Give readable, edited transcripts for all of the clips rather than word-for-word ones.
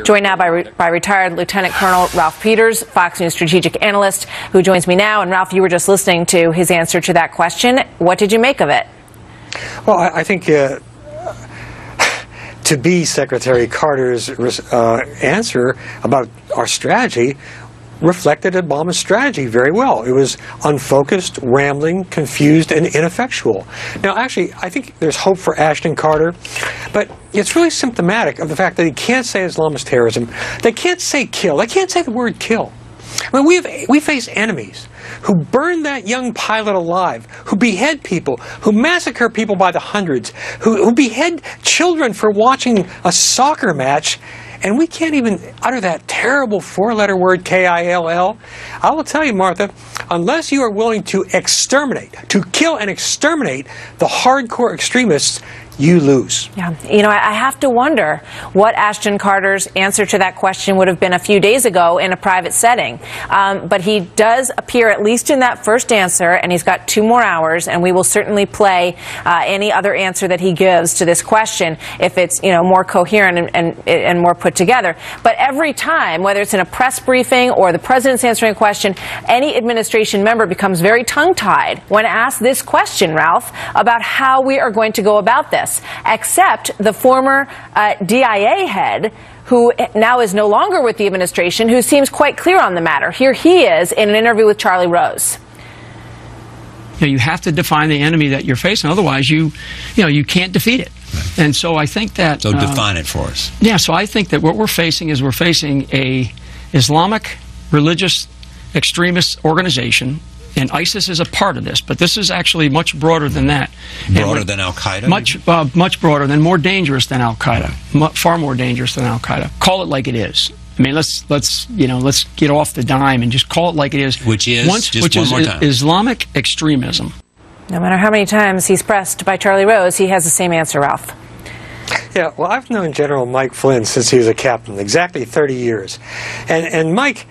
Joined now by retired Lieutenant Colonel Ralph Peters, Fox News strategic analyst, who joins me now. And Ralph, you were just listening to his answer to that question. What did you make of it? Well, I think to be Secretary Carter's answer about our strategy reflected Obama's strategy very well. It was unfocused, rambling, confused, and ineffectual. Now, actually, I think there's hope for Ashton Carter, but it's really symptomatic of the fact that he can't say Islamist terrorism. They can't say kill. They can't say the word kill. I mean, we face enemies who burn that young pilot alive, who behead people, who massacre people by the hundreds, who behead children for watching a soccer match, and we can't even utter that terrible four-letter word, K-I-L-L. I will tell you, Martha, unless you are willing to exterminate, to kill and exterminate the hardcore extremists, you lose. Yeah, you know, I have to wonder what Ashton Carter's answer to that question would have been a few days ago in a private setting. But he does appear, at least in that first answer, and he's got 2 more hours, and we will certainly play any other answer that he gives to this question if it's, you know, more coherent and more put together. But every time, whether it's in a press briefing or the president's answering a question, any administration member becomes very tongue-tied when asked this question, Ralph, about how we are going to go about this. Except the former DIA head, who now is no longer with the administration, who seems quite clear on the matter. Here he is in an interview with Charlie Rose. You know, you have to define the enemy that you're facing, otherwise you can't defeat it. Right. And so I think that... So define it for us. Yeah, so I think that what we're facing is a Islamic religious extremist organization. And ISIS is a part of this, but this is actually much broader than that. Broader than Al-Qaeda? Much broader, than more dangerous than Al-Qaeda. Far more dangerous than Al-Qaeda. Call it like it is. I mean, let's get off the dime and just call it like it is. Which is one more time. Islamic extremism. No matter how many times he's pressed by Charlie Rose, he has the same answer, Ralph. Yeah, well, I've known General Mike Flynn since he was a captain, exactly 30 years. And Mike...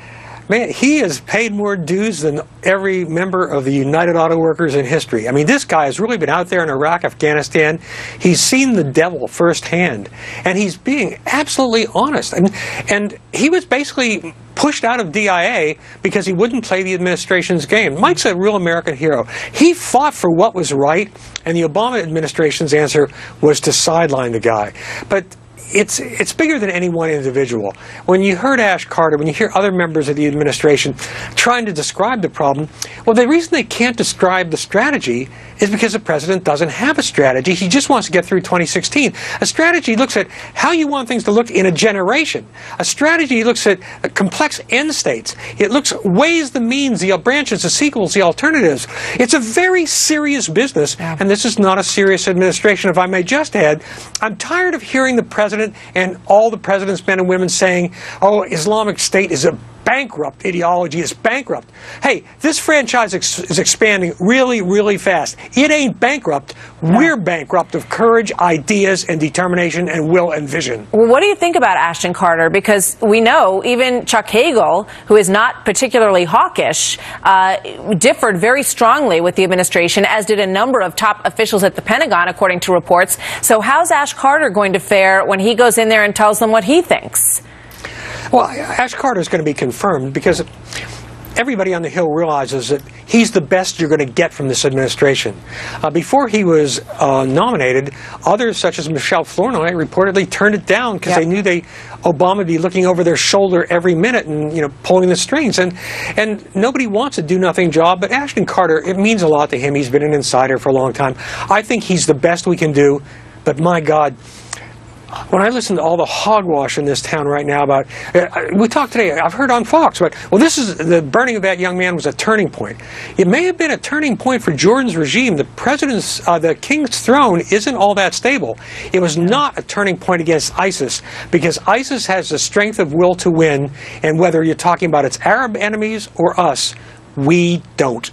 Man, he has paid more dues than every member of the United Auto Workers in history. I mean, this guy has really been out there in Iraq, Afghanistan. He's seen the devil firsthand, and he's being absolutely honest. And he was basically pushed out of DIA because he wouldn't play the administration's game. Mike's a real American hero. He fought for what was right, and the Obama administration's answer was to sideline the guy. But it's bigger than any one individual. When you heard Ash Carter, when you hear other members of the administration trying to describe the problem, well, the reason they can't describe the strategy is because the president doesn't have a strategy. He just wants to get through 2016. A strategy looks at how you want things to look in a generation. A strategy looks at complex end states. It weighs the means, the branches, the sequels, the alternatives. It's a very serious business, and this is not a serious administration. If I may just add, I'm tired of hearing the president and all the president's men and women saying, oh, Islamic State is a bankrupt ideology, is bankrupt. Hey, this franchise is expanding really, really fast. It ain't bankrupt. We're bankrupt of courage, ideas, and determination, and will and vision. Well, what do you think about Ashton Carter? Because we know even Chuck Hagel, who is not particularly hawkish, differed very strongly with the administration, as did a number of top officials at the Pentagon, according to reports. So how's Ash Carter going to fare when he goes in there and tells them what he thinks? Well, Ash Carter is going to be confirmed because everybody on the Hill realizes that he's the best you're going to get from this administration. Before he was nominated, others such as Michelle Flournoy reportedly turned it down because they knew Obama would be looking over their shoulder every minute and pulling the strings. And nobody wants a do-nothing job, but Ashton Carter, it means a lot to him. He's been an insider for a long time. I think he's the best we can do, but my God, when I listen to all the hogwash in this town right now about, we talked today, I've heard on Fox, but, well, the burning of that young man was a turning point. It may have been a turning point for Jordan's regime. The king's throne isn't all that stable. It was not a turning point against ISIS, because ISIS has the strength of will to win, and whether you're talking about its Arab enemies or us, we don't.